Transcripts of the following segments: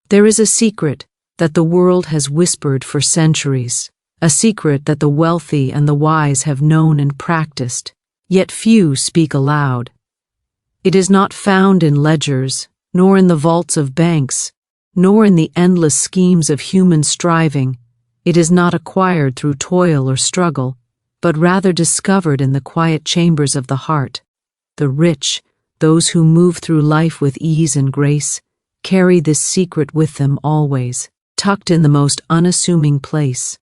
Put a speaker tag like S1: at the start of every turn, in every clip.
S1: There is a secret that the world has whispered for centuries, a secret that the wealthy and the wise have known and practiced, yet few speak aloud. It is not found in ledgers, nor in the vaults of banks, nor in the endless schemes of human striving. It is not acquired through toil or struggle, but rather discovered in the quiet chambers of the heart. The rich, those who move through life with ease and grace, carry this secret with them always, tucked in the most unassuming place,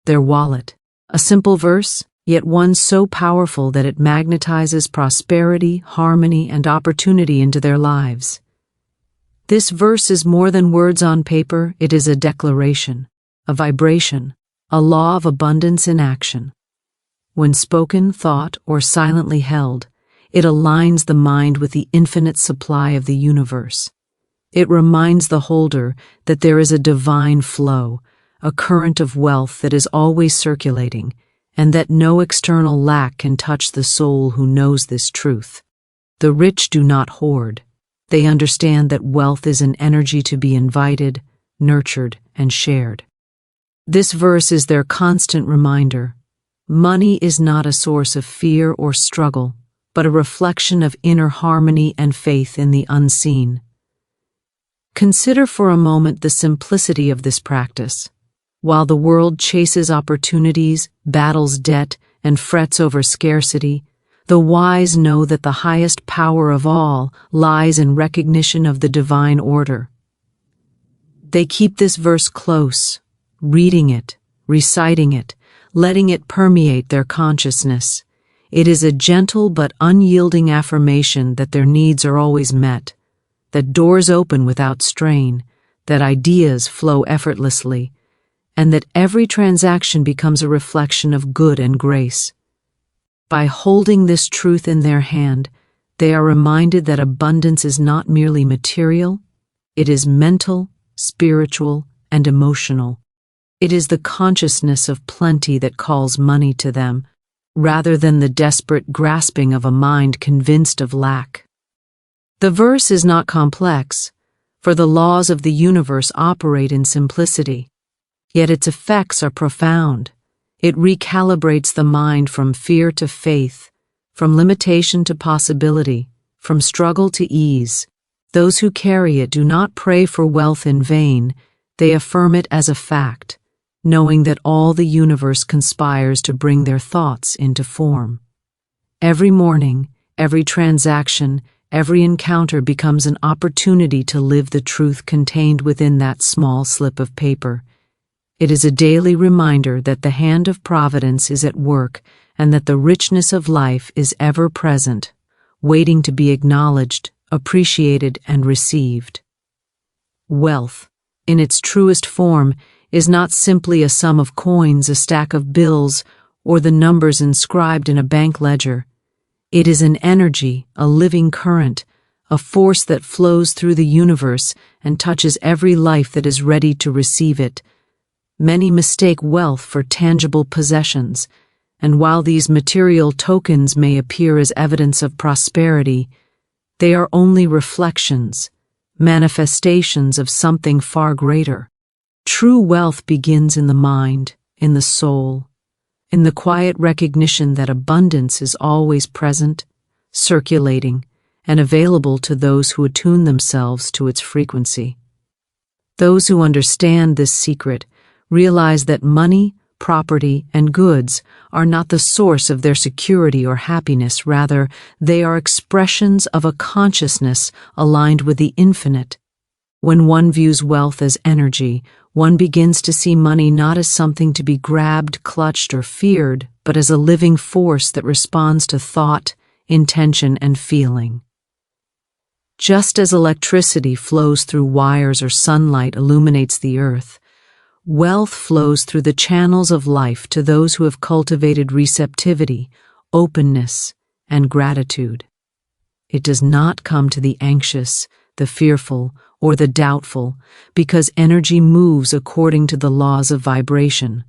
S1: their wallet. A simple verse, yet one so powerful that it magnetizes prosperity, harmony, and opportunity into their lives. This verse is more than words on paper. It is a declaration, a vibration, a law of abundance in action. When spoken, thought, or silently held, it aligns the mind with the infinite supply of the universe. It reminds the holder that there is a divine flow, a current of wealth that is always circulating, and that no external lack can touch the soul who knows this truth. The rich do not hoard. They understand that wealth is an energy to be invited, nurtured, and shared. This verse is their constant reminder. Money is not a source of fear or struggle, but a reflection of inner harmony and faith in the unseen. Consider for a moment the simplicity of this practice. While the world chases opportunities, battles debt, and frets over scarcity, the wise know that the highest power of all lies in recognition of the divine order. They keep this verse close, reading it, reciting it, letting it permeate their consciousness. It is a gentle but unyielding affirmation that their needs are always met, that doors open without strain, that ideas flow effortlessly, and that every transaction becomes a reflection of good and grace. By holding this truth in their hand, they are reminded that abundance is not merely material, it is mental, spiritual, and emotional. It is the consciousness of plenty that calls money to them, rather than the desperate grasping of a mind convinced of lack. The verse is not complex, for the laws of the universe operate in simplicity, yet its effects are profound. It recalibrates the mind from fear to faith, from limitation to possibility, from struggle to ease. Those who carry it do not pray for wealth in vain, they affirm it as a fact, knowing that all the universe conspires to bring their thoughts into form. Every morning, every transaction, every encounter becomes an opportunity to live the truth contained within that small slip of paper. It is a daily reminder that the hand of providence is at work and that the richness of life is ever present, waiting to be acknowledged, appreciated, and received. Wealth, in its truest form, is not simply a sum of coins, a stack of bills, or the numbers inscribed in a bank ledger. It is an energy, a living current, a force that flows through the universe and touches every life that is ready to receive it. Many mistake wealth for tangible possessions, and while these material tokens may appear as evidence of prosperity, they are only reflections, manifestations of something far greater. True wealth begins in the mind, in the soul, in the quiet recognition that abundance is always present, circulating, and available to those who attune themselves to its frequency. Those who understand this secret realize that money, property, and goods are not the source of their security or happiness. Rather, they are expressions of a consciousness aligned with the infinite. When one views wealth as energy, one begins to see money not as something to be grabbed, clutched, or feared, but as a living force that responds to thought, intention, and feeling. Just as electricity flows through wires or sunlight illuminates the earth, wealth flows through the channels of life to those who have cultivated receptivity, openness, and gratitude. It does not come to the anxious, the fearful, or the doubtful, because energy moves according to the laws of vibration.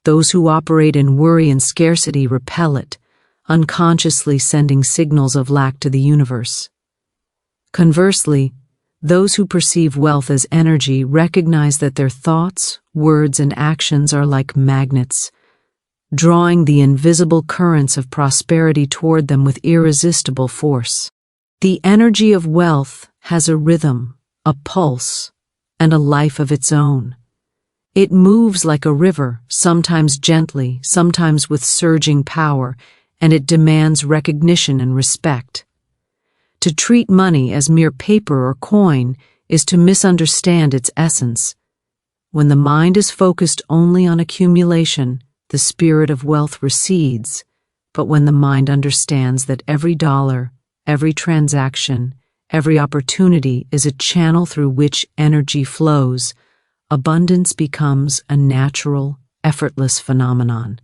S1: Those who operate in worry and scarcity repel it, unconsciously sending signals of lack to the universe. Conversely, Those who perceive wealth as energy recognize that their thoughts, words, and actions are like magnets, drawing the invisible currents of prosperity toward them with irresistible force. The energy of wealth has a rhythm, a pulse, and a life of its own. It moves like a river, sometimes gently, sometimes with surging power, and it demands recognition and respect. To treat money as mere paper or coin is to misunderstand its essence. When the mind is focused only on accumulation, the spirit of wealth recedes, but when the mind understands that every dollar, every transaction, every opportunity is a channel through which energy flows, abundance becomes a natural, effortless phenomenon.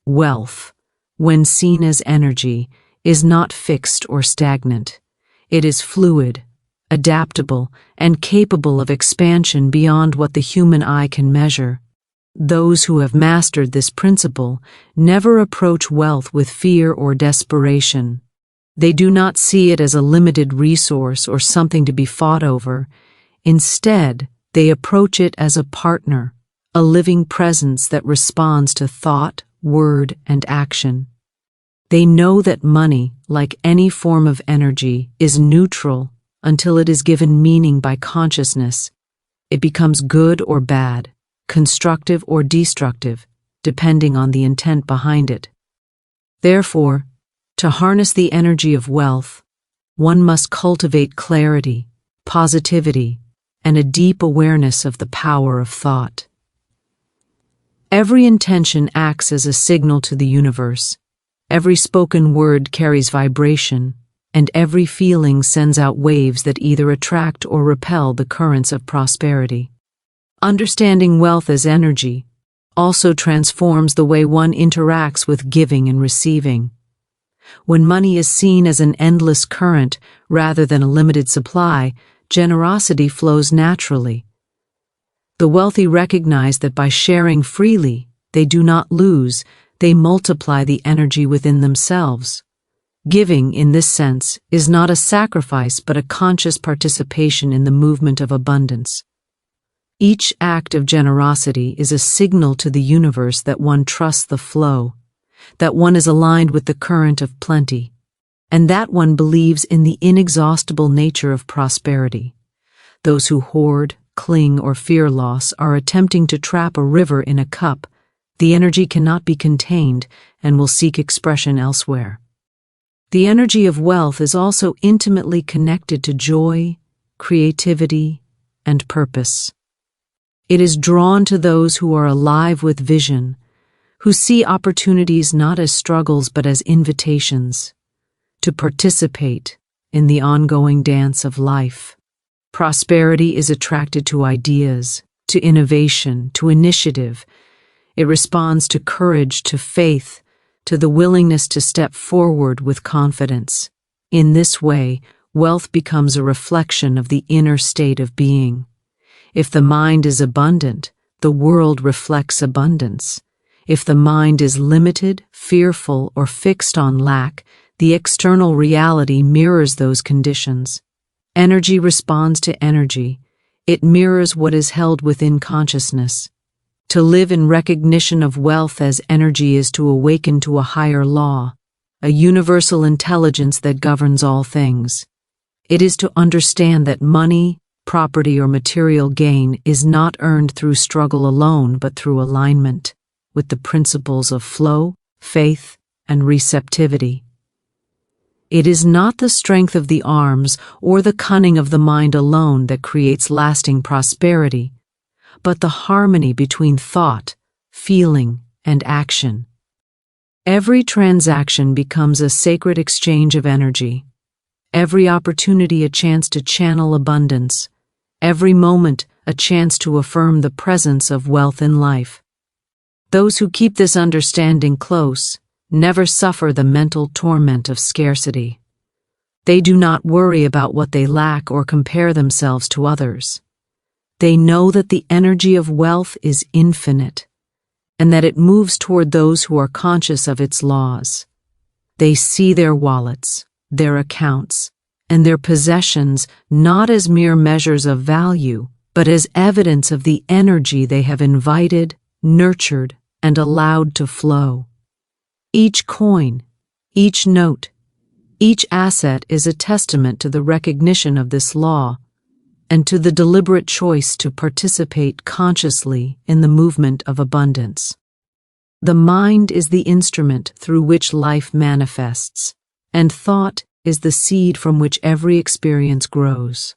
S1: Wealth, when seen as energy, is not fixed or stagnant. It is fluid, adaptable, and capable of expansion beyond what the human eye can measure. Those who have mastered this principle never approach wealth with fear or desperation. They do not see it as a limited resource or something to be fought over. Instead, they approach it as a partner, a living presence that responds to thought, word, and action. They know that money, like any form of energy, is neutral until it is given meaning by consciousness. It becomes good or bad, constructive or destructive, depending on the intent behind it. Therefore, to harness the energy of wealth, one must cultivate clarity, positivity, and a deep awareness of the power of thought. Every intention acts as a signal to the universe. Every spoken word carries vibration, and every feeling sends out waves that either attract or repel the currents of prosperity. Understanding wealth as energy also transforms the way one interacts with giving and receiving. When money is seen as an endless current rather than a limited supply, generosity flows naturally. The wealthy recognize that by sharing freely, they do not lose, they multiply the energy within themselves. Giving, in this sense, is not a sacrifice but a conscious participation in the movement of abundance. Each act of generosity is a signal to the universe that one trusts the flow, that one is aligned with the current of plenty, and that one believes in the inexhaustible nature of prosperity. Those who hoard, cling, or fear loss are attempting to trap a river in a cup. The energy cannot be contained and will seek expression elsewhere. The energy of wealth is also intimately connected to joy, creativity, and purpose. It is drawn to those who are alive with vision, who see opportunities not as struggles but as invitations to participate in the ongoing dance of life. Prosperity is attracted to ideas, to innovation, to initiative. It responds to courage, to faith, to the willingness to step forward with confidence. In this way, wealth becomes a reflection of the inner state of being. If the mind is abundant, the world reflects abundance. If the mind is limited, fearful, or fixed on lack, the external reality mirrors those conditions. Energy responds to energy. It mirrors what is held within consciousness. To live in recognition of wealth as energy is to awaken to a higher law, a universal intelligence that governs all things. It is to understand that money, property, or material gain is not earned through struggle alone but through alignment with the principles of flow, faith, and receptivity. It is not the strength of the arms or the cunning of the mind alone that creates lasting prosperity, but the harmony between thought, feeling, and action. Every transaction becomes a sacred exchange of energy, every opportunity a chance to channel abundance, every moment a chance to affirm the presence of wealth in life. Those who keep this understanding close never suffer the mental torment of scarcity. They do not worry about what they lack or compare themselves to others. They know that the energy of wealth is infinite, and that it moves toward those who are conscious of its laws. They see their wallets, their accounts, and their possessions not as mere measures of value, but as evidence of the energy they have invited, nurtured, and allowed to flow. Each coin, each note, each asset is a testament to the recognition of this law and to the deliberate choice to participate consciously in the movement of abundance. The mind is the instrument through which life manifests, and thought is the seed from which every experience grows.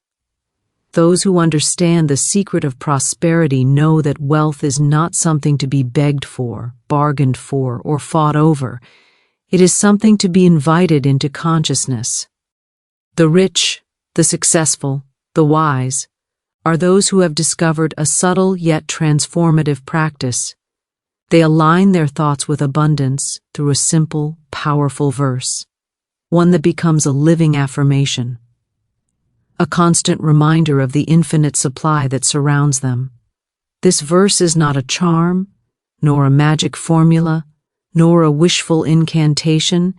S1: Those who understand the secret of prosperity know that wealth is not something to be begged for, bargained for, or fought over. It is something to be invited into consciousness. The rich, the successful, the wise are those who have discovered a subtle yet transformative practice. They align their thoughts with abundance through a simple, powerful verse, one that becomes a living affirmation, a constant reminder of the infinite supply that surrounds them. This verse is not a charm, nor a magic formula, nor a wishful incantation.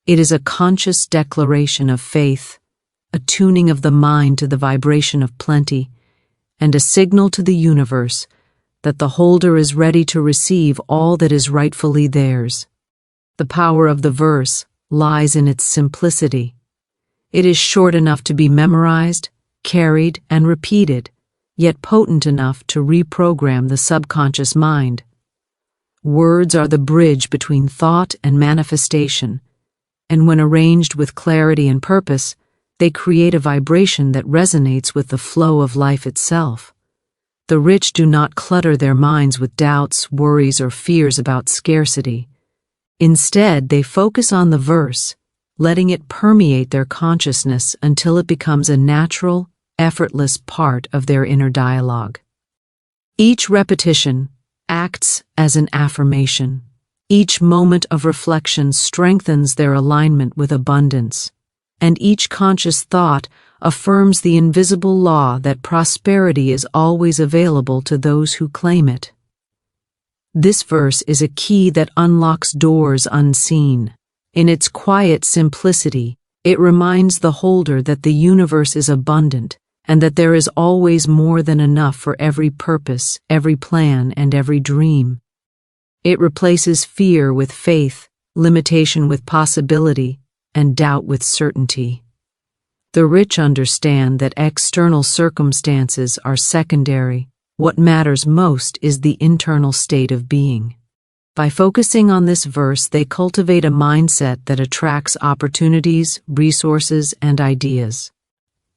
S1: It is a conscious declaration of faith, a tuning of the mind to the vibration of plenty, and a signal to the universe that the holder is ready to receive all that is rightfully theirs. The power of the verse lies in its simplicity. It is short enough to be memorized, carried, and repeated, yet potent enough to reprogram the subconscious mind. Words are the bridge between thought and manifestation, and when arranged with clarity and purpose, they create a vibration that resonates with the flow of life itself. The rich do not clutter their minds with doubts, worries, or fears about scarcity. Instead, they focus on the verse, letting it permeate their consciousness until it becomes a natural, effortless part of their inner dialogue. Each repetition acts as an affirmation. Each moment of reflection strengthens their alignment with abundance, and each conscious thought affirms the invisible law that prosperity is always available to those who claim it. This verse is a key that unlocks doors unseen. In its quiet simplicity, it reminds the holder that the universe is abundant and that there is always more than enough for every purpose, every plan, and every dream. It replaces fear with faith, limitation with possibility, and doubt with certainty. The rich understand that external circumstances are secondary. What matters most is the internal state of being. By focusing on this verse, they cultivate a mindset that attracts opportunities, resources, and ideas.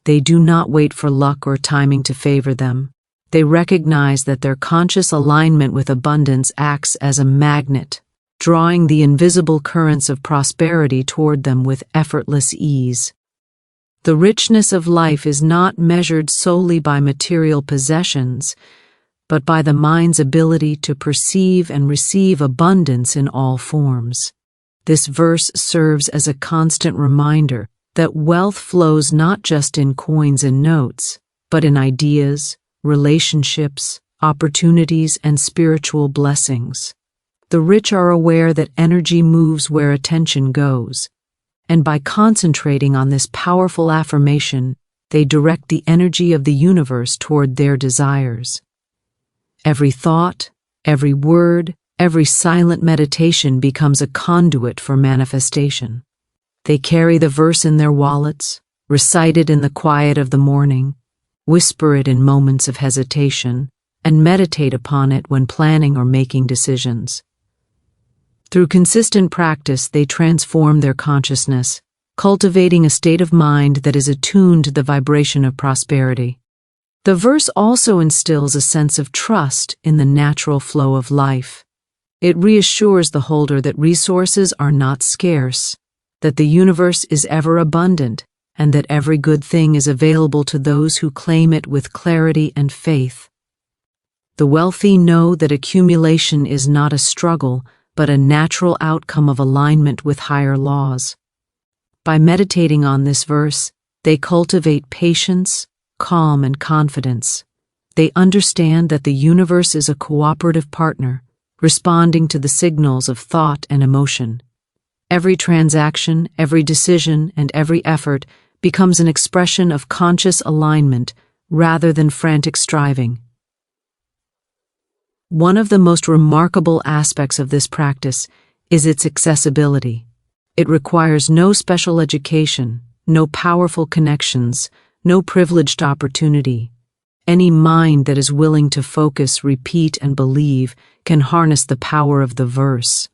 S1: They do not wait for luck or timing to favor them. They recognize that their conscious alignment with abundance acts as a magnet, drawing the invisible currents of prosperity toward them with effortless ease. The richness of life is not measured solely by material possessions, but by the mind's ability to perceive and receive abundance in all forms. This verse serves as a constant reminder that wealth flows not just in coins and notes, but in ideas, relationships, opportunities, and spiritual blessings. The rich are aware that energy moves where attention goes, and by concentrating on this powerful affirmation, they direct the energy of the universe toward their desires. Every thought, every word, every silent meditation becomes a conduit for manifestation. They carry the verse in their wallets, recite it in the quiet of the morning, whisper it in moments of hesitation, and meditate upon it when planning or making decisions. Through consistent practice, they transform their consciousness, cultivating a state of mind that is attuned to the vibration of prosperity. The verse also instills a sense of trust in the natural flow of life. It reassures the holder that resources are not scarce, that the universe is ever abundant, and that every good thing is available to those who claim it with clarity and faith. The wealthy know that accumulation is not a struggle, but a natural outcome of alignment with higher laws. By meditating on this verse, they cultivate patience, calm, and confidence. They understand that the universe is a cooperative partner, responding to the signals of thought and emotion. Every transaction, every decision, and every effort becomes an expression of conscious alignment rather than frantic striving. One of the most remarkable aspects of this practice is its accessibility. It requires no special education, no powerful connections, no privileged opportunity. Any mind that is willing to focus, repeat, and believe can harness the power of the verse.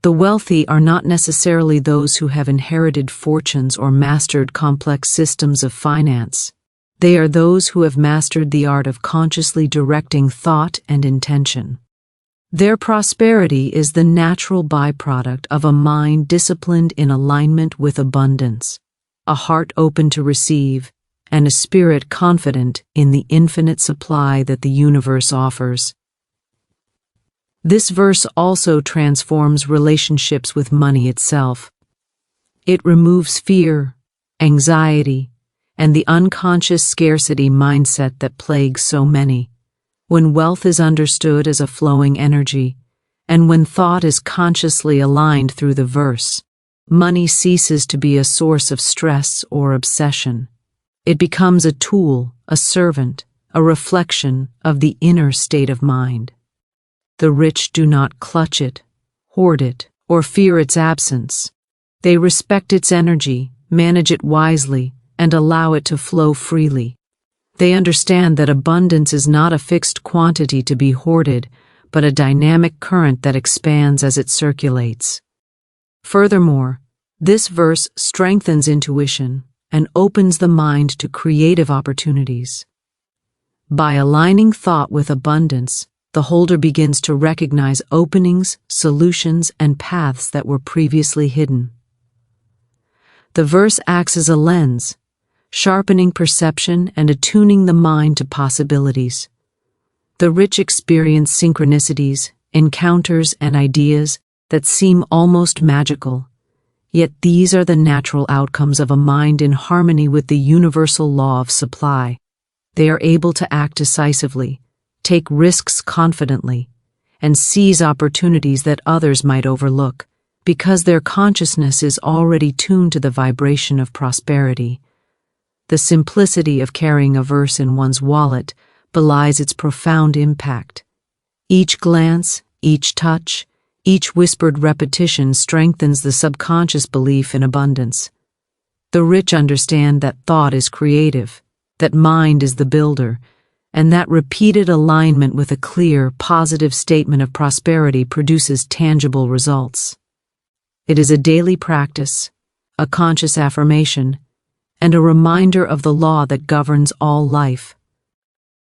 S1: The wealthy are not necessarily those who have inherited fortunes or mastered complex systems of finance. They are those who have mastered the art of consciously directing thought and intention. Their prosperity is the natural byproduct of a mind disciplined in alignment with abundance, a heart open to receive, and a spirit confident in the infinite supply that the universe offers. This verse also transforms relationships with money itself. It removes fear, anxiety, and the unconscious scarcity mindset that plagues so many. When wealth is understood as a flowing energy, and when thought is consciously aligned through the verse, money ceases to be a source of stress or obsession. It becomes a tool, a servant, a reflection of the inner state of mind. The rich do not clutch it, hoard it, or fear its absence. They respect its energy, manage it wisely, and allow it to flow freely. They understand that abundance is not a fixed quantity to be hoarded, but a dynamic current that expands as it circulates. Furthermore, this verse strengthens intuition and opens the mind to creative opportunities. By aligning thought with abundance, the holder begins to recognize openings, solutions, and paths that were previously hidden. The verse acts as a lens, sharpening perception and attuning the mind to possibilities. The rich experience synchronicities, encounters, and ideas that seem almost magical. Yet these are the natural outcomes of a mind in harmony with the universal law of supply. They are able to act decisively, take risks confidently, and seize opportunities that others might overlook, because their consciousness is already tuned to the vibration of prosperity. The simplicity of carrying a verse in one's wallet belies its profound impact. Each glance, each touch, each whispered repetition strengthens the subconscious belief in abundance. The rich understand that thought is creative, that mind is the builder, and that repeated alignment with a clear, positive statement of prosperity produces tangible results. It is a daily practice, a conscious affirmation, and a reminder of the law that governs all life.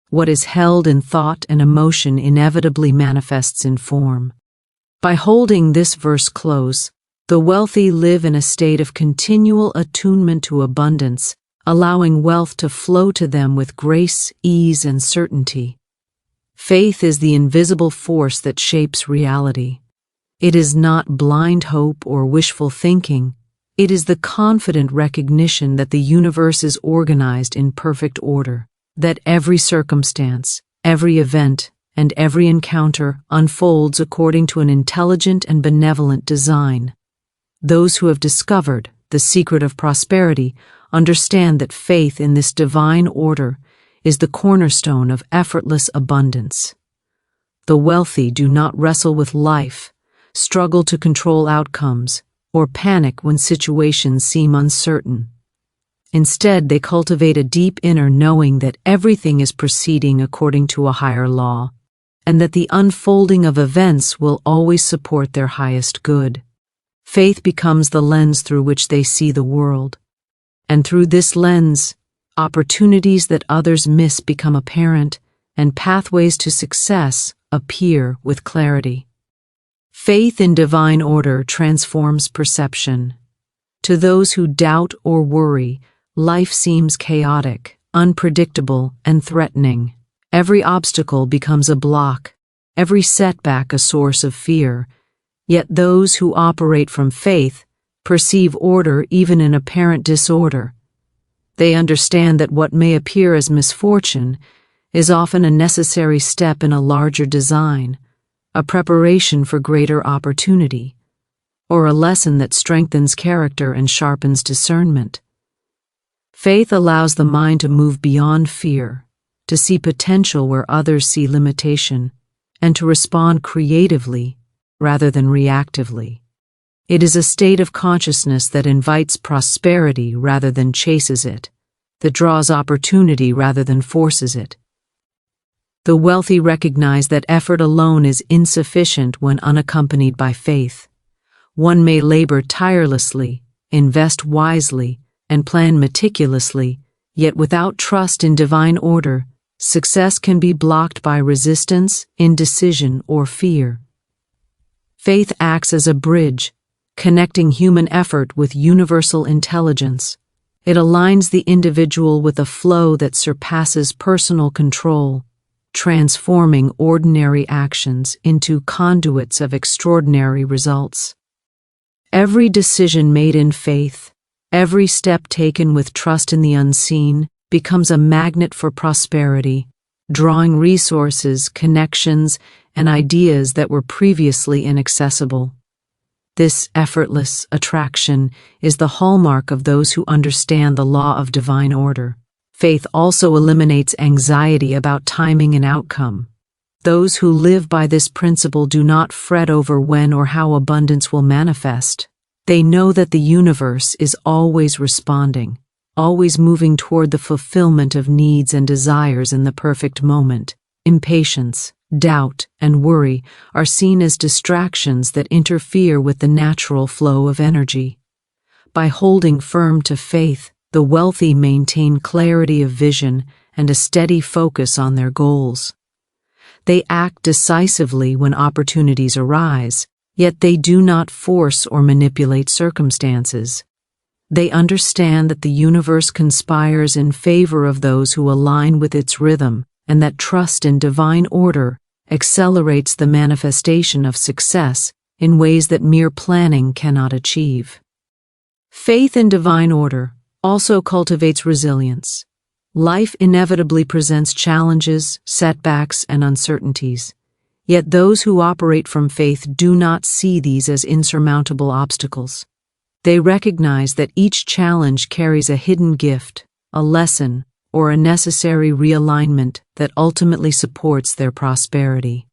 S1: What is held in thought and emotion inevitably manifests in form. By holding this verse close, the wealthy live in a state of continual attunement to abundance, allowing wealth to flow to them with grace, ease, and certainty. Faith is the invisible force that shapes reality. It is not blind hope or wishful thinking. It is the confident recognition that the universe is organized in perfect order, that every circumstance, every event, and every encounter unfolds according to an intelligent and benevolent design. Those who have discovered the secret of prosperity understand that faith in this divine order is the cornerstone of effortless abundance. The wealthy do not wrestle with life, struggle to control outcomes, or panic when situations seem uncertain. Instead, they cultivate a deep inner knowing that everything is proceeding according to a higher law, and that the unfolding of events will always support their highest good. Faith becomes the lens through which they see the world, and through this lens, opportunities that others miss become apparent, and pathways to success appear with clarity. Faith in divine order transforms perception. To those who doubt or worry, life seems chaotic, unpredictable, and threatening. Every obstacle becomes a block, every setback a source of fear. Yet those who operate from faith perceive order even in apparent disorder. They understand that what may appear as misfortune is often a necessary step in a larger design, a preparation for greater opportunity, or a lesson that strengthens character and sharpens discernment. Faith allows the mind to move beyond fear, to see potential where others see limitation, and to respond creatively rather than reactively. It is a state of consciousness that invites prosperity rather than chases it, that draws opportunity rather than forces it. The wealthy recognize that effort alone is insufficient when unaccompanied by faith. One may labor tirelessly, invest wisely, and plan meticulously, yet without trust in divine order, success can be blocked by resistance, indecision, or fear. Faith acts as a bridge, connecting human effort with universal intelligence. It aligns the individual with a flow that surpasses personal control, transforming ordinary actions into conduits of extraordinary results. Every decision made in faith, every step taken with trust in the unseen, becomes a magnet for prosperity, drawing resources, connections, and ideas that were previously inaccessible. This effortless attraction is the hallmark of those who understand the law of divine order. Faith also eliminates anxiety about timing and outcome. Those who live by this principle do not fret over when or how abundance will manifest. They know that the universe is always responding, always moving toward the fulfillment of needs and desires in the perfect moment. Impatience, doubt, and worry are seen as distractions that interfere with the natural flow of energy. By holding firm to faith, the wealthy maintain clarity of vision and a steady focus on their goals. They act decisively when opportunities arise, yet they do not force or manipulate circumstances. They understand that the universe conspires in favor of those who align with its rhythm, and that trust in divine order accelerates the manifestation of success in ways that mere planning cannot achieve. Faith in divine order also cultivates resilience. Life inevitably presents challenges, setbacks, and uncertainties. Yet those who operate from faith do not see these as insurmountable obstacles. They recognize that each challenge carries a hidden gift, a lesson, or a necessary realignment that ultimately supports their prosperity.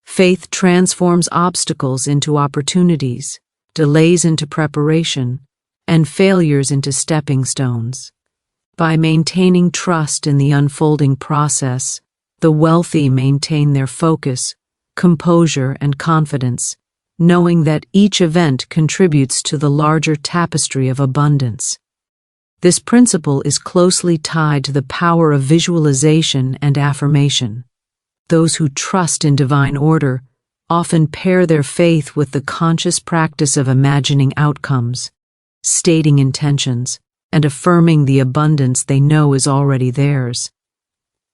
S1: Faith transforms obstacles into opportunities, delays into preparation, and failures into stepping stones. By maintaining trust in the unfolding process, the wealthy maintain their focus, composure, and confidence, knowing that each event contributes to the larger tapestry of abundance. This principle is closely tied to the power of visualization and affirmation. Those who trust in divine order often pair their faith with the conscious practice of imagining outcomes, stating intentions, and affirming the abundance they know is already theirs.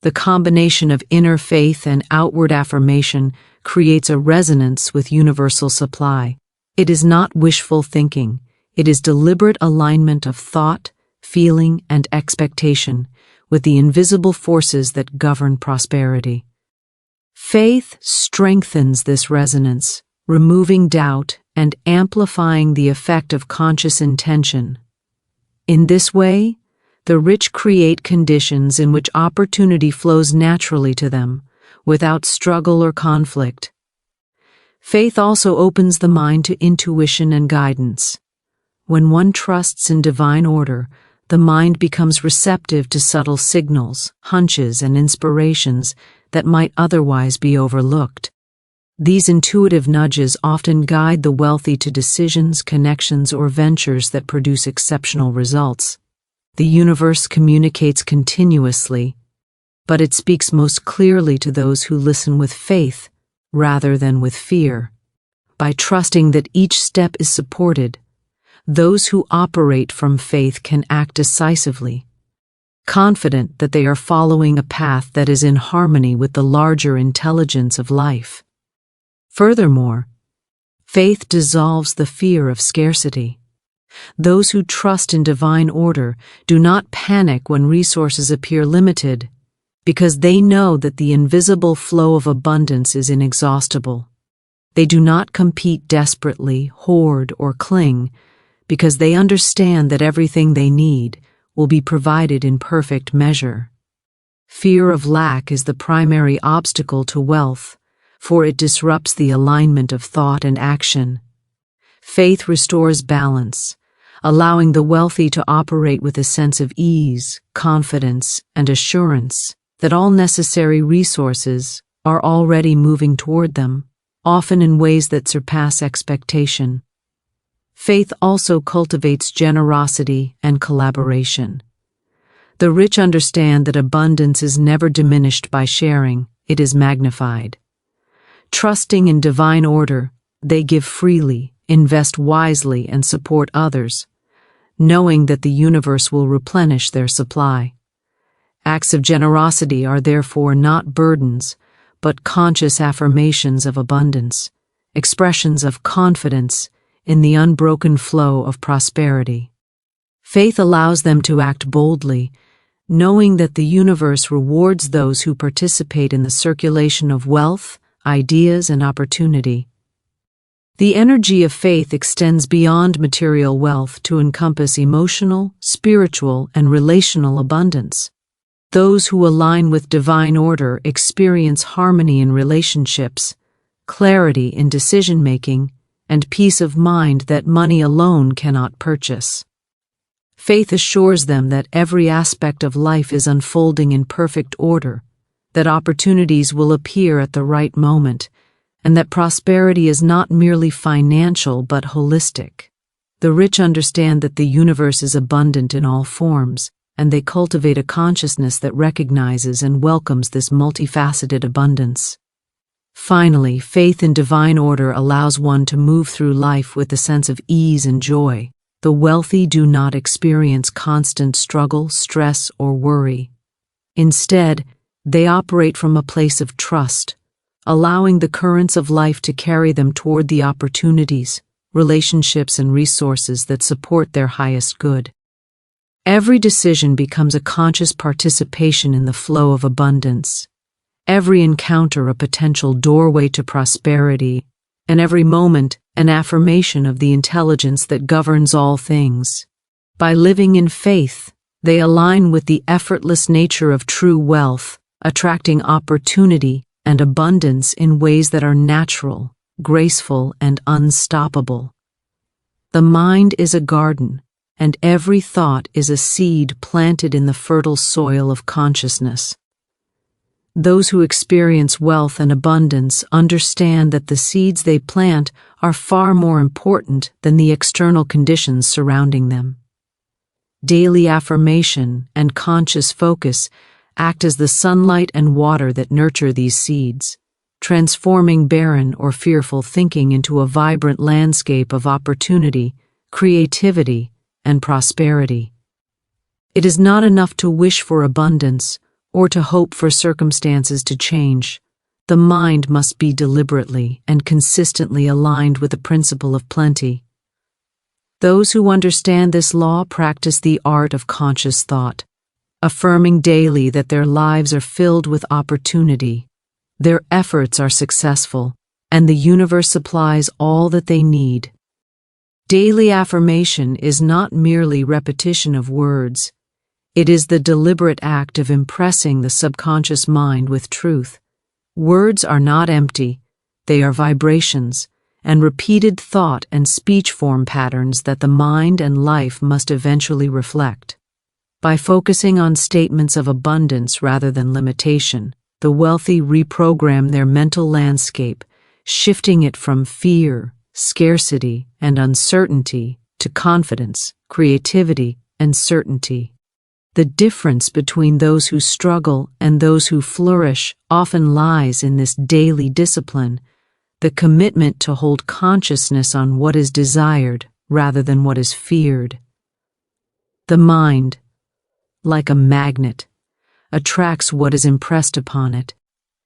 S1: The combination of inner faith and outward affirmation creates a resonance with universal supply. It is not wishful thinking. It is deliberate alignment of thought, feeling, and expectation with the invisible forces that govern prosperity. Faith strengthens this resonance, removing doubt and amplifying the effect of conscious intention. In this way, the rich create conditions in which opportunity flows naturally to them, without struggle or conflict. Faith also opens the mind to intuition and guidance. When one trusts in divine order, the mind becomes receptive to subtle signals, hunches, and inspirations that might otherwise be overlooked. These intuitive nudges often guide the wealthy to decisions, connections, or ventures that produce exceptional results. The universe communicates continuously, but it speaks most clearly to those who listen with faith rather than with fear. By trusting that each step is supported, those who operate from faith can act decisively, confident that they are following a path that is in harmony with the larger intelligence of life. Furthermore, faith dissolves the fear of scarcity. Those who trust in divine order do not panic when resources appear limited, because they know that the invisible flow of abundance is inexhaustible. They do not compete desperately, hoard, or cling, because they understand that everything they need, will be provided in perfect measure. Fear of lack is the primary obstacle to wealth, for it disrupts the alignment of thought and action. Faith restores balance, allowing the wealthy to operate with a sense of ease, confidence, and assurance that all necessary resources are already moving toward them, often in ways that surpass expectation. Faith also cultivates generosity and collaboration. The rich understand that abundance is never diminished by sharing, it is magnified. Trusting in divine order, they give freely, invest wisely, and support others, knowing that the universe will replenish their supply. Acts of generosity are therefore not burdens, but conscious affirmations of abundance, expressions of confidence in the unbroken flow of prosperity. Faith allows them to act boldly, knowing that the universe rewards those who participate in the circulation of wealth, ideas, and opportunity. The energy of faith extends beyond material wealth to encompass emotional, spiritual, and relational abundance. Those who align with divine order experience harmony in relationships, clarity in decision-making, and peace of mind that money alone cannot purchase. Faith assures them that every aspect of life is unfolding in perfect order, that opportunities will appear at the right moment, and that prosperity is not merely financial but holistic. The rich understand that the universe is abundant in all forms, and they cultivate a consciousness that recognizes and welcomes this multifaceted abundance. Finally, faith in divine order allows one to move through life with a sense of ease and joy. The wealthy do not experience constant struggle, stress, or worry. Instead, they operate from a place of trust, allowing the currents of life to carry them toward the opportunities, relationships, and resources that support their highest good. Every decision becomes a conscious participation in the flow of abundance. Every encounter a potential doorway to prosperity, and every moment an affirmation of the intelligence that governs all things. By living in faith, they align with the effortless nature of true wealth, attracting opportunity and abundance in ways that are natural, graceful, and unstoppable. The mind is a garden, and every thought is a seed planted in the fertile soil of consciousness. Those who experience wealth and abundance understand that the seeds they plant are far more important than the external conditions surrounding them. Daily affirmation and conscious focus act as the sunlight and water that nurture these seeds, transforming barren or fearful thinking into a vibrant landscape of opportunity, creativity, and prosperity. It is not enough to wish for abundance or to hope for circumstances to change. The mind must be deliberately and consistently aligned with the principle of plenty. Those who understand this law practice the art of conscious thought, affirming daily that their lives are filled with opportunity, their efforts are successful, and the universe supplies all that they need. Daily affirmation is not merely repetition of words. It is the deliberate act of impressing the subconscious mind with truth. Words are not empty, they are vibrations, and repeated thought and speech form patterns that the mind and life must eventually reflect. By focusing on statements of abundance rather than limitation, the wealthy reprogram their mental landscape, shifting it from fear, scarcity, and uncertainty to confidence, creativity, and certainty. The difference between those who struggle and those who flourish often lies in this daily discipline, the commitment to hold consciousness on what is desired rather than what is feared. The mind, like a magnet, attracts what is impressed upon it,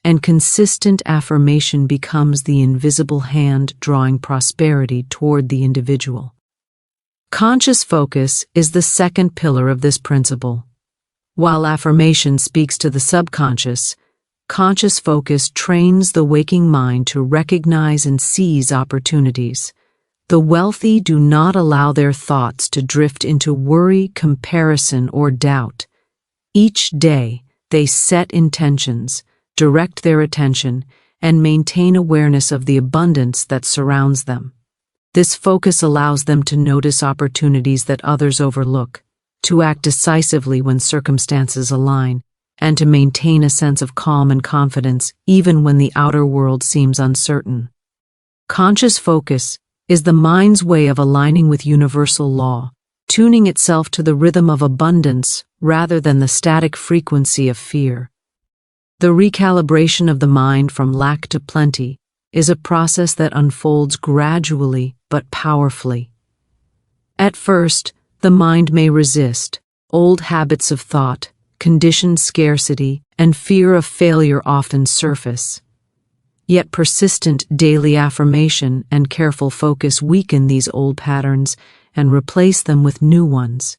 S1: and consistent affirmation becomes the invisible hand drawing prosperity toward the individual. Conscious focus is the second pillar of this principle. While affirmation speaks to the subconscious, conscious focus trains the waking mind to recognize and seize opportunities. The wealthy do not allow their thoughts to drift into worry, comparison, or doubt. Each day, they set intentions, direct their attention, and maintain awareness of the abundance that surrounds them. This focus allows them to notice opportunities that others overlook, to act decisively when circumstances align, and to maintain a sense of calm and confidence even when the outer world seems uncertain. Conscious focus is the mind's way of aligning with universal law, tuning itself to the rhythm of abundance rather than the static frequency of fear. The recalibration of the mind from lack to plenty is a process that unfolds gradually but powerfully. At first, the mind may resist. Old habits of thought, conditioned scarcity, and fear of failure often surface. Yet persistent daily affirmation and careful focus weaken these old patterns and replace them with new ones.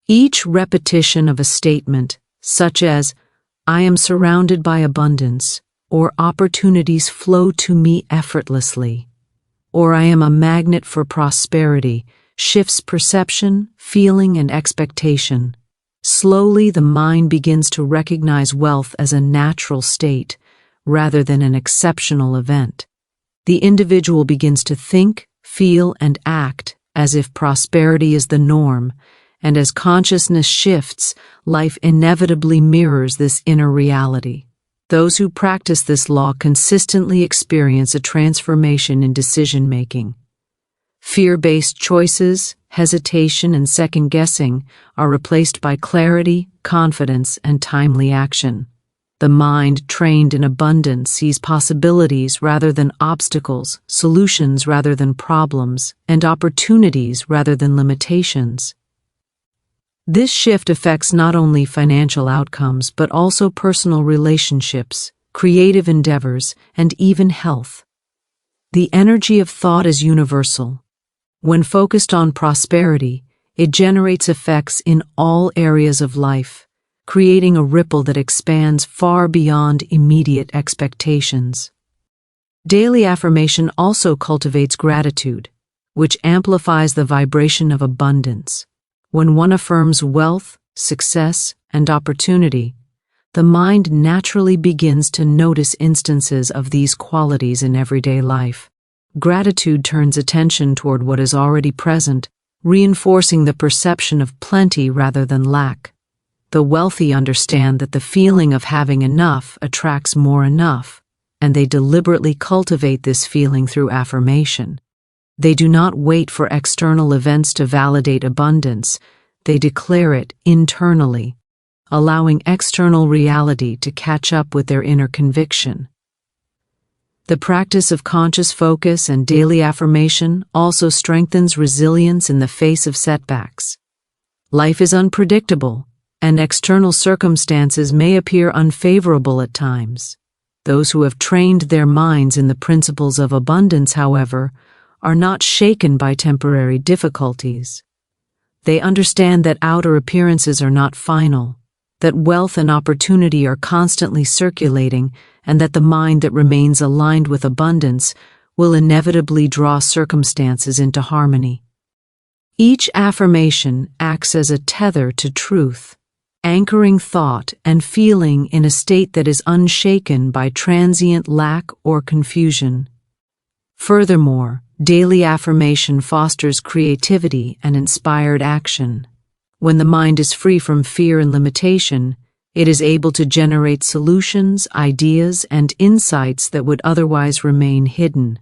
S1: Each repetition of a statement, such as, "I am surrounded by abundance," or "opportunities flow to me effortlessly," or "I am a magnet for prosperity," shifts perception, feeling, and expectation. Slowly, the mind begins to recognize wealth as a natural state, rather than an exceptional event. The individual begins to think, feel, and act as if prosperity is the norm, and as consciousness shifts, life inevitably mirrors this inner reality. Those who practice this law consistently experience a transformation in decision-making. Fear-based choices, hesitation, and second-guessing are replaced by clarity, confidence, and timely action. The mind, trained in abundance, sees possibilities rather than obstacles, solutions rather than problems, and opportunities rather than limitations. This shift affects not only financial outcomes but also personal relationships, creative endeavors, and even health. The energy of thought is universal. When focused on prosperity, it generates effects in all areas of life, creating a ripple that expands far beyond immediate expectations. Daily affirmation also cultivates gratitude, which amplifies the vibration of abundance. When one affirms wealth, success, and opportunity, the mind naturally begins to notice instances of these qualities in everyday life. Gratitude turns attention toward what is already present, reinforcing the perception of plenty rather than lack. The wealthy understand that the feeling of having enough attracts more enough, and they deliberately cultivate this feeling through affirmation. They do not wait for external events to validate abundance, they declare it internally, allowing external reality to catch up with their inner conviction. The practice of conscious focus and daily affirmation also strengthens resilience in the face of setbacks. Life is unpredictable, and external circumstances may appear unfavorable at times. Those who have trained their minds in the principles of abundance, however, are not shaken by temporary difficulties. They understand that outer appearances are not final, that wealth and opportunity are constantly circulating, and that the mind that remains aligned with abundance will inevitably draw circumstances into harmony. Each affirmation acts as a tether to truth, anchoring thought and feeling in a state that is unshaken by transient lack or confusion. Furthermore, daily affirmation fosters creativity and inspired action. When the mind is free from fear and limitation, it is able to generate solutions, ideas, and insights that would otherwise remain hidden.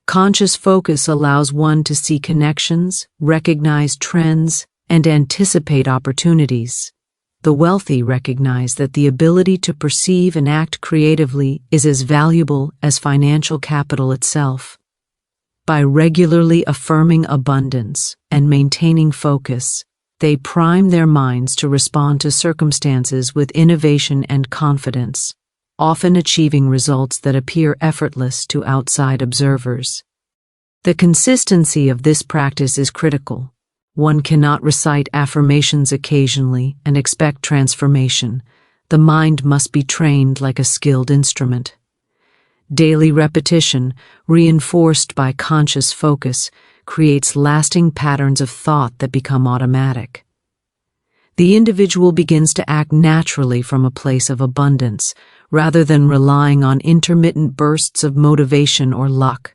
S1: Conscious focus allows one to see connections, recognize trends, and anticipate opportunities. The wealthy recognize that the ability to perceive and act creatively is as valuable as financial capital itself. By regularly affirming abundance and maintaining focus, they prime their minds to respond to circumstances with innovation and confidence, often achieving results that appear effortless to outside observers. The consistency of this practice is critical. One cannot recite affirmations occasionally and expect transformation. The mind must be trained like a skilled instrument. Daily repetition, reinforced by conscious focus, creates lasting patterns of thought that become automatic. The individual begins to act naturally from a place of abundance, rather than relying on intermittent bursts of motivation or luck.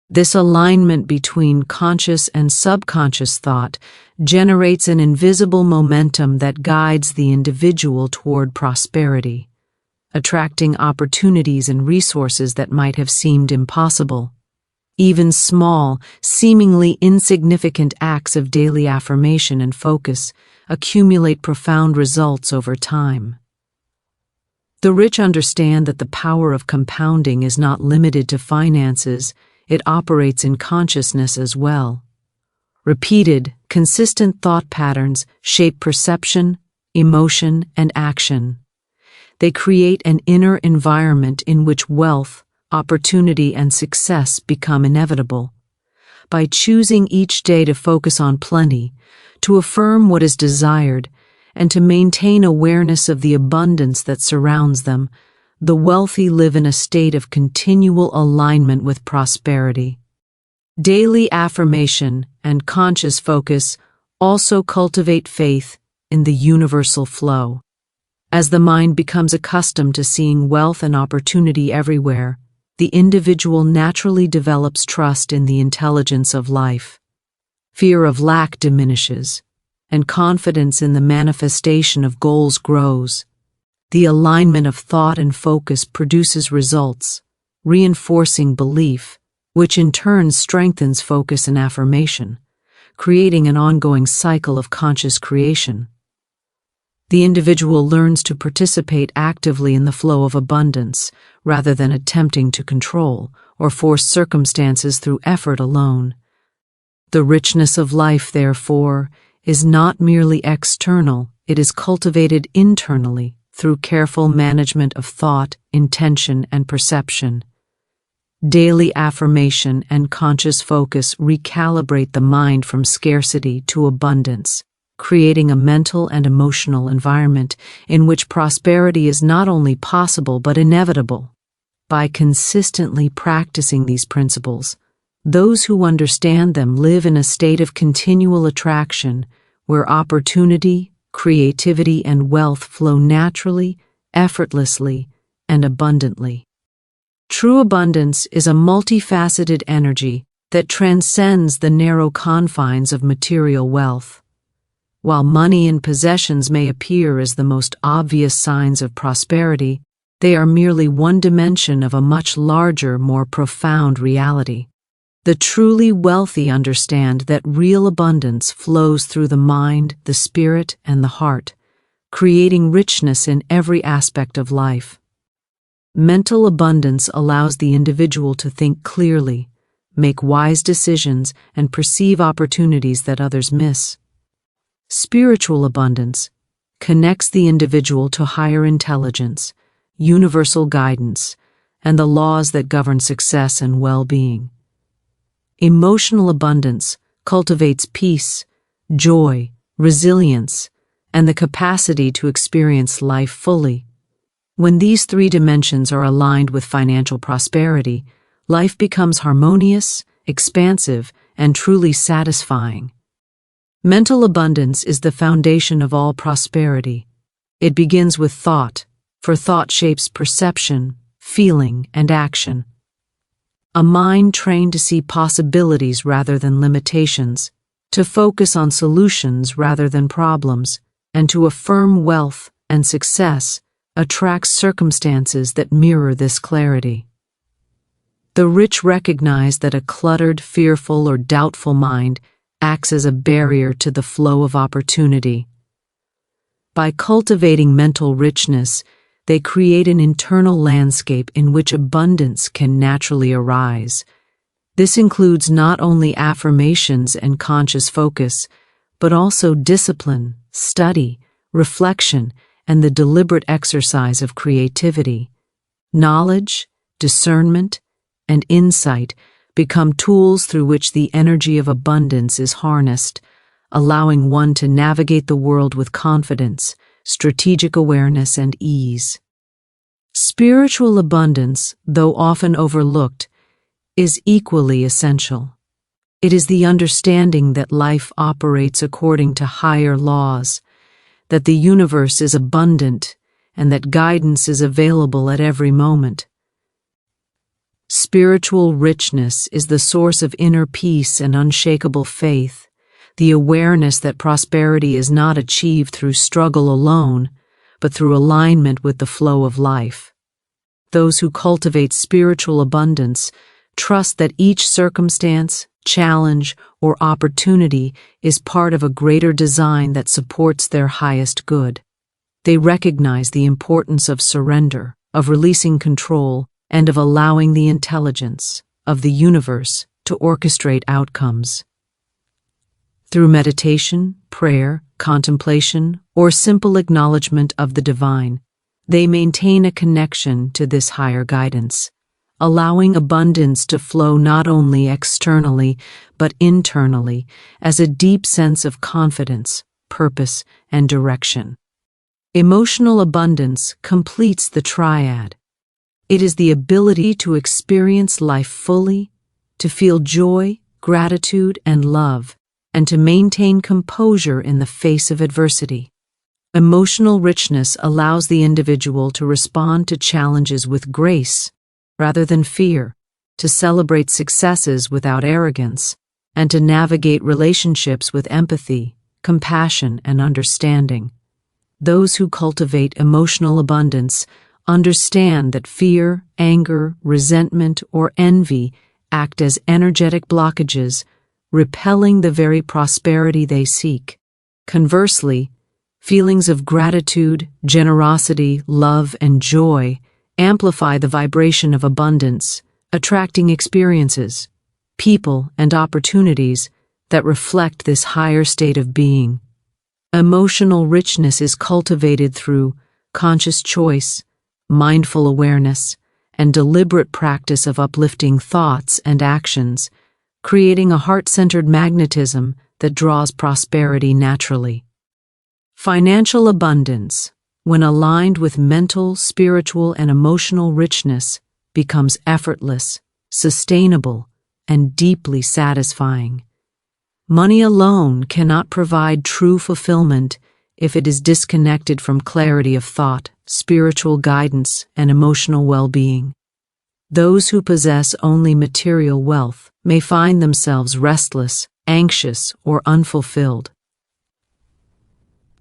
S1: This alignment between conscious and subconscious thought generates an invisible momentum that guides the individual toward prosperity, attracting opportunities and resources that might have seemed impossible. Even small, seemingly insignificant acts of daily affirmation and focus accumulate profound results over time. The rich understand that the power of compounding is not limited to finances, it operates in consciousness as well. Repeated, consistent thought patterns shape perception, emotion, and action. They create an inner environment in which wealth, opportunity, and success become inevitable. By choosing each day to focus on plenty, to affirm what is desired, and to maintain awareness of the abundance that surrounds them, the wealthy live in a state of continual alignment with prosperity. Daily affirmation and conscious focus also cultivate faith in the universal flow. As the mind becomes accustomed to seeing wealth and opportunity everywhere, the individual naturally develops trust in the intelligence of life. Fear of lack diminishes, and confidence in the manifestation of goals grows. The alignment of thought and focus produces results, reinforcing belief, which in turn strengthens focus and affirmation, creating an ongoing cycle of conscious creation. The individual learns to participate actively in the flow of abundance, rather than attempting to control or force circumstances through effort alone. The richness of life, therefore, is not merely external, it is cultivated internally through careful management of thought, intention, and perception. Daily affirmation and conscious focus recalibrate the mind from scarcity to abundance, creating a mental and emotional environment in which prosperity is not only possible but inevitable. By consistently practicing these principles, those who understand them live in a state of continual attraction where opportunity, creativity, and wealth flow naturally, effortlessly, and abundantly. True abundance is a multifaceted energy that transcends the narrow confines of material wealth. While money and possessions may appear as the most obvious signs of prosperity, they are merely one dimension of a much larger, more profound reality. The truly wealthy understand that real abundance flows through the mind, the spirit, and the heart, creating richness in every aspect of life. Mental abundance allows the individual to think clearly, make wise decisions, and perceive opportunities that others miss. Spiritual abundance connects the individual to higher intelligence, universal guidance, and the laws that govern success and well-being. Emotional abundance cultivates peace, joy, resilience, and the capacity to experience life fully. When these three dimensions are aligned with financial prosperity, life becomes harmonious, expansive, and truly satisfying. Mental abundance is the foundation of all prosperity. It begins with thought, for thought shapes perception, feeling, and action. A mind trained to see possibilities rather than limitations, to focus on solutions rather than problems, and to affirm wealth and success attracts circumstances that mirror this clarity. The rich recognize that a cluttered, fearful, or doubtful mind acts as a barrier to the flow of opportunity. By cultivating mental richness, they create an internal landscape in which abundance can naturally arise. This includes not only affirmations and conscious focus, but also discipline, study, reflection, and the deliberate exercise of creativity. Knowledge, discernment, and insight become tools through which the energy of abundance is harnessed, allowing one to navigate the world with confidence, strategic awareness, and ease. Spiritual abundance, though often overlooked, is equally essential. It is the understanding that life operates according to higher laws, that the universe is abundant, and that guidance is available at every moment. Spiritual richness is the source of inner peace and unshakable faith, the awareness that prosperity is not achieved through struggle alone, but through alignment with the flow of life. Those who cultivate spiritual abundance trust that each circumstance, challenge, or opportunity is part of a greater design that supports their highest good. They recognize the importance of surrender, of releasing control, and of allowing the intelligence of the universe to orchestrate outcomes. Through meditation, prayer, contemplation, or simple acknowledgement of the divine, they maintain a connection to this higher guidance, allowing abundance to flow not only externally but internally as a deep sense of confidence, purpose, and direction. Emotional abundance completes the triad. It is the ability to experience life fully, to feel joy, gratitude, and love, and to maintain composure in the face of adversity. Emotional richness allows the individual to respond to challenges with grace rather than fear, to celebrate successes without arrogance, and to navigate relationships with empathy, compassion, and understanding. Those who cultivate emotional abundance understand that fear, anger, resentment, or envy act as energetic blockages, repelling the very prosperity they seek. Conversely, feelings of gratitude, generosity, love, and joy amplify the vibration of abundance, attracting experiences, people, and opportunities that reflect this higher state of being. Emotional richness is cultivated through conscious choice, mindful awareness, and deliberate practice of uplifting thoughts and actions, creating a heart-centered magnetism that draws prosperity naturally. Financial abundance, when aligned with mental, spiritual, and emotional richness, becomes effortless, sustainable, and deeply satisfying. Money alone cannot provide true fulfillment if it is disconnected from clarity of thought, spiritual guidance, and emotional well-being. Those who possess only material wealth may find themselves restless, anxious, or unfulfilled.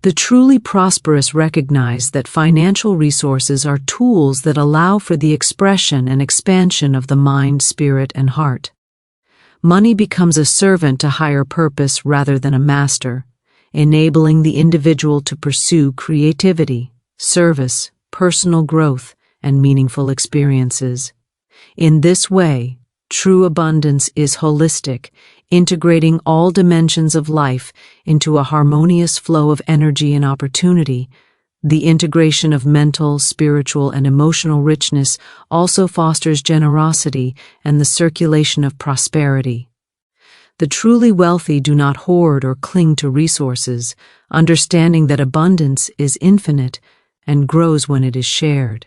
S1: The truly prosperous recognize that financial resources are tools that allow for the expression and expansion of the mind, spirit, and heart. Money becomes a servant to higher purpose rather than a master, enabling the individual to pursue creativity, service, personal growth, and meaningful experiences. In this way, true abundance is holistic, integrating all dimensions of life into a harmonious flow of energy and opportunity. The integration of mental, spiritual, and emotional richness also fosters generosity and the circulation of prosperity. The truly wealthy do not hoard or cling to resources, understanding that abundance is infinite and grows when it is shared.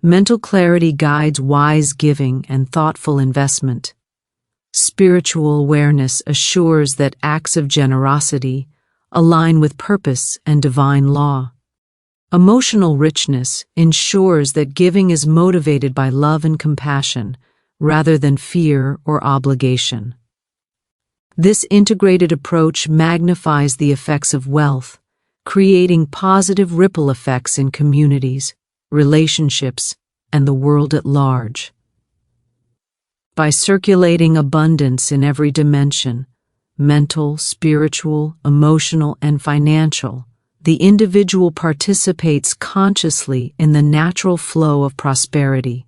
S1: Mental clarity guides wise giving and thoughtful investment. Spiritual awareness assures that acts of generosity align with purpose and divine law. Emotional richness ensures that giving is motivated by love and compassion rather than fear or obligation. This integrated approach magnifies the effects of wealth, creating positive ripple effects in communities, relationships, and the world at large. By circulating abundance in every dimension, mental, spiritual, emotional, and financial, the individual participates consciously in the natural flow of prosperity.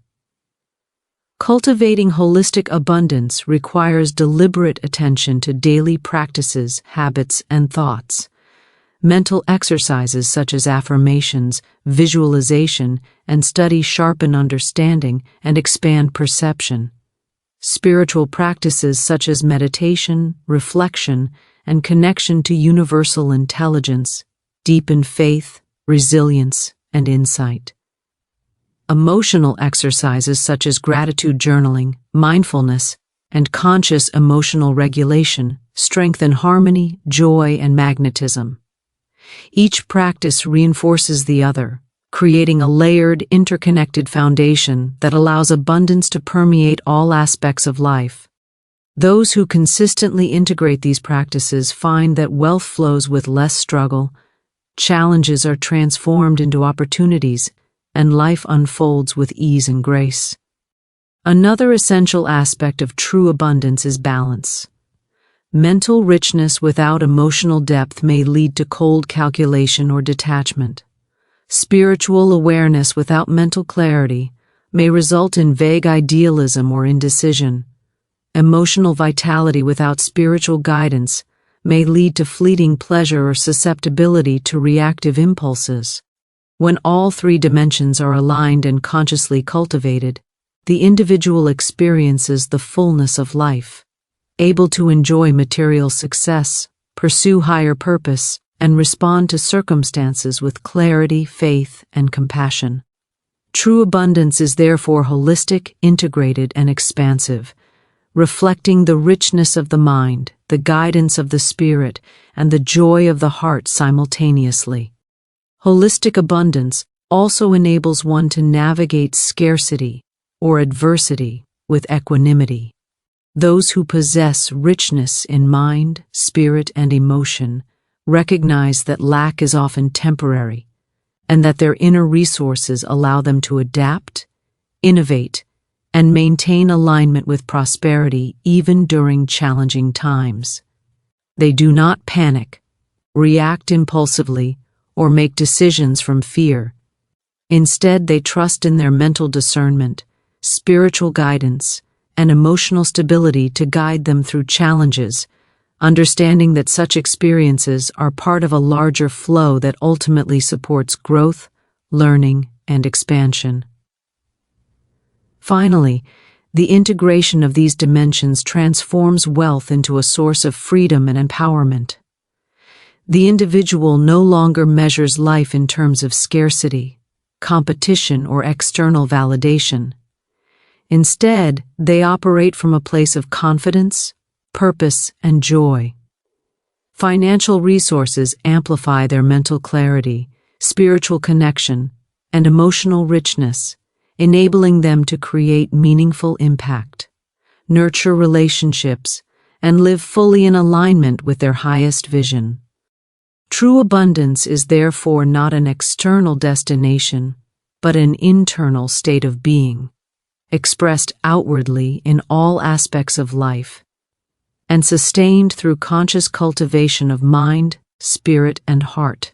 S1: Cultivating holistic abundance requires deliberate attention to daily practices, habits, and thoughts. Mental exercises such as affirmations, visualization, and study sharpen understanding and expand perception. Spiritual practices such as meditation, reflection, and connection to universal intelligence deepen faith, resilience, and insight. Emotional exercises such as gratitude journaling, mindfulness, and conscious emotional regulation strengthen harmony, joy, and magnetism. Each practice reinforces the other, creating a layered, interconnected foundation that allows abundance to permeate all aspects of life. Those who consistently integrate these practices find that wealth flows with less struggle, challenges are transformed into opportunities, and life unfolds with ease and grace. Another essential aspect of true abundance is balance. Mental richness without emotional depth may lead to cold calculation or detachment. Spiritual awareness without mental clarity may result in vague idealism or indecision. Emotional vitality without spiritual guidance may lead to fleeting pleasure or susceptibility to reactive impulses. When all three dimensions are aligned and consciously cultivated, the individual experiences the fullness of life, able to enjoy material success, pursue higher purpose, and respond to circumstances with clarity, faith, and compassion. True abundance is therefore holistic, integrated, and expansive, reflecting the richness of the mind, the guidance of the spirit, and the joy of the heart simultaneously. Holistic abundance also enables one to navigate scarcity or adversity with equanimity. Those who possess richness in mind, spirit, and emotion recognize that lack is often temporary, and that their inner resources allow them to adapt, innovate, and maintain alignment with prosperity even during challenging times. They do not panic, react impulsively, or make decisions from fear. Instead, they trust in their mental discernment, spiritual guidance, and emotional stability to guide them through challenges, understanding that such experiences are part of a larger flow that ultimately supports growth, learning, and expansion. Finally, the integration of these dimensions transforms wealth into a source of freedom and empowerment. The individual no longer measures life in terms of scarcity, competition, or external validation. Instead, they operate from a place of confidence, purpose, and joy. Financial resources amplify their mental clarity, spiritual connection, and emotional richness, enabling them to create meaningful impact, nurture relationships, and live fully in alignment with their highest vision. True abundance is therefore not an external destination, but an internal state of being, expressed outwardly in all aspects of life, and sustained through conscious cultivation of mind, spirit, and heart.